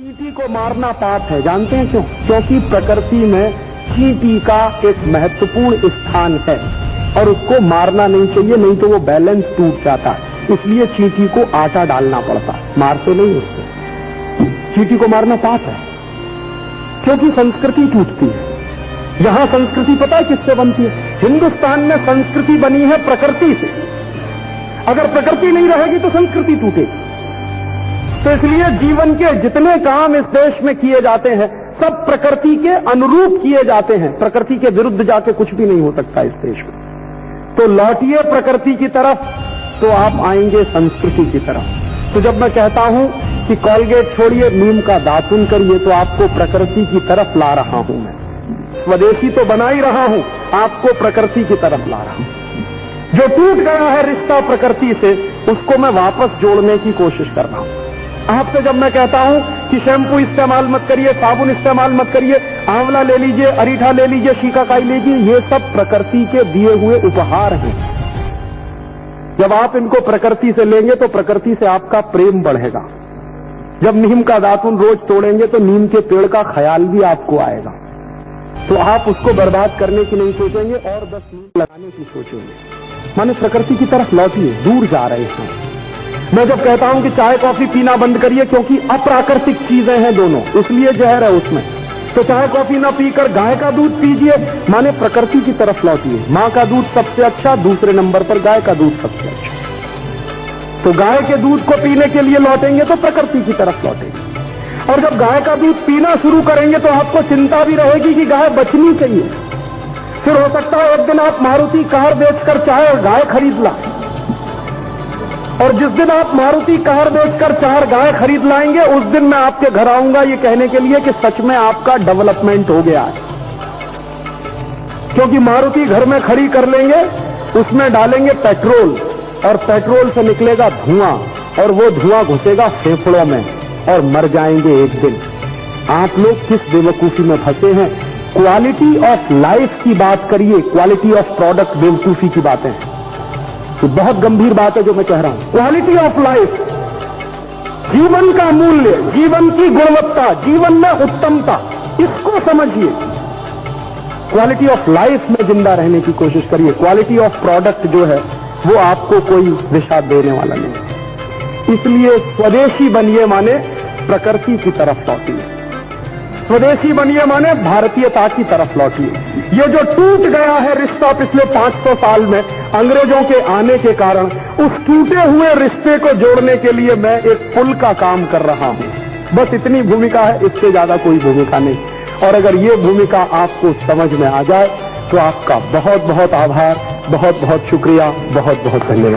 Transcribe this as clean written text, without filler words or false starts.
चींटी को मारना पाप है, जानते हैं क्यों? क्योंकि प्रकृति में चींटी का एक महत्वपूर्ण स्थान है और उसको मारना नहीं चाहिए, नहीं तो वो बैलेंस टूट जाता है। इसलिए चींटी को आटा डालना पड़ता है, मारते नहीं उसको। चींटी को मारना पाप है क्योंकि संस्कृति टूटती है। यहां संस्कृति पता है किससे बनती है? हिंदुस्तान में संस्कृति बनी है प्रकृति से। अगर प्रकृति नहीं रहेगी तो संस्कृति टूटेगी। तो इसलिए जीवन के जितने काम इस देश में किए जाते हैं सब प्रकृति के अनुरूप किए जाते हैं। प्रकृति के विरुद्ध जाके कुछ भी नहीं हो सकता इस देश में। तो लौटिए प्रकृति की तरफ तो आप आएंगे संस्कृति की तरफ। तो जब मैं कहता हूं कि कॉलगेट छोड़िए, नीम का दातुन करिए, तो आपको प्रकृति की तरफ ला रहा हूं मैं। स्वदेशी तो बना ही रहा हूं, आपको प्रकृति की तरफ ला रहा हूं। जो टूट गया है रिश्ता प्रकृति से, उसको मैं वापस जोड़ने की कोशिश कर रहा हूं। आपसे जब मैं कहता हूं कि शैम्पू इस्तेमाल मत करिए, साबुन इस्तेमाल मत करिए, आंवला ले लीजिए, अरीठा ले लीजिए, शीकाकाई लीजिए, ये सब प्रकृति के दिए हुए उपहार हैं। जब आप इनको प्रकृति से लेंगे तो प्रकृति से आपका प्रेम बढ़ेगा। जब नीम का दातुन रोज तोड़ेंगे तो नीम के पेड़ का ख्याल भी आपको आएगा। तो आप उसको बर्बाद करने की नहीं सोचेंगे और 10 नीम लगाने की सोचेंगे। माने प्रकृति की तरफ लौटिए, दूर जा रहे हैं। मैं जब कहता हूं कि चाय कॉफी पीना बंद करिए क्योंकि अप्राकृतिक चीजें हैं दोनों, इसलिए जहर है उसमें, तो चाय कॉफी ना पीकर गाय का दूध पीजिए, माने प्रकृति की तरफ लौटिए। मां का दूध सबसे अच्छा, दूसरे नंबर पर गाय का दूध सबसे अच्छा। तो गाय के दूध को पीने के लिए लौटेंगे तो प्रकृति की तरफ लौटेंगे। और जब गाय का दूध पीना शुरू करेंगे तो आपको चिंता भी रहेगी कि गाय बचनी चाहिए। फिर हो सकता है एक दिन आप मारुति कार बेचकर चाहे गाय खरीद ला, और जिस दिन आप मारुति कार बेचकर 4 गाय खरीद लाएंगे उस दिन मैं आपके घर आऊंगा ये कहने के लिए कि सच में आपका डेवलपमेंट हो गया है। क्योंकि मारुति घर में खड़ी कर लेंगे, उसमें डालेंगे पेट्रोल और पेट्रोल से निकलेगा धुआं और वो धुआं घुसेगा फेफड़ों में और मर जाएंगे एक दिन। आप लोग किस बेवकूफी में फंसे हैं? क्वालिटी ऑफ लाइफ की बात करिए, क्वालिटी ऑफ प्रोडक्ट बेवकूफी की बातें हैं। तो बहुत गंभीर बात है जो मैं कह रहा हूं। क्वालिटी ऑफ लाइफ, जीवन का मूल्य, जीवन की गुणवत्ता, जीवन में उत्तमता, इसको समझिए। क्वालिटी ऑफ लाइफ में जिंदा रहने की कोशिश करिए। क्वालिटी ऑफ प्रोडक्ट जो है वो आपको कोई दिशा देने वाला नहीं। इसलिए स्वदेशी बनिए माने प्रकृति की तरफ लौटिए। स्वदेशी बनिए माने भारतीयता की तरफ लौटिए। ये जो टूट गया है रिश्ता पिछले 500 साल में अंग्रेजों के आने के कारण, उस टूटे हुए रिश्ते को जोड़ने के लिए मैं एक पुल का काम कर रहा हूं। बस इतनी भूमिका है, इससे ज्यादा कोई भूमिका नहीं। और अगर ये भूमिका आपको समझ में आ जाए तो आपका बहुत बहुत आभार, बहुत बहुत शुक्रिया, बहुत बहुत धन्यवाद।